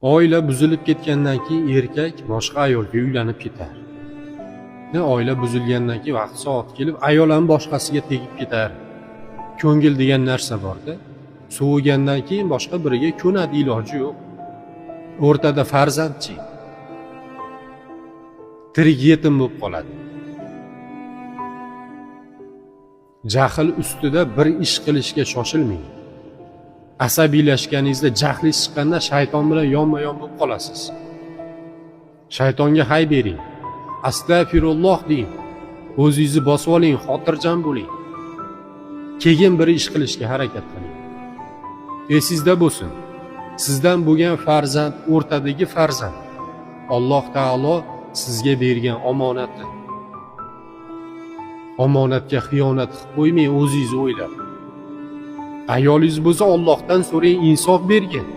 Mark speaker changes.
Speaker 1: Oila buzilib ketgandan keyin erkak boshqa ayolga uylanib ketar. Oila buzilgandan keyin vaqt soat kelib ayol ham boshqasiga tegib ketar. Ko'ngil degan narsa bor-da. Sovigandan keyin boshqa biriga ko'nadi, iloji yo'q. O'rtada farzandchi. Tirik yetim bo'lib qoladi. Jahl ustida bir ish qilishga shoshilmang. Asabiylashganingizda, jahlingiz chiqqanda shayton bilan yonma-yon bo'lib qolasiz. Shaytonga hay bering. Astagfirulloh deng. O'zingizni bosib oling, xotirjam bo'ling. Keyin bir ish qilishga harakat qiling. Esingizda bo'lsin. Sizdan bo'lgan farzand, o'rtadagi farzand Alloh taolo sizga bergan omonatdir. Omonatga xiyonat qilib qo'ymang, o'zingizni o'ylab. Ayolingiz bo'lsa Allohdan so'rang, insof bergin.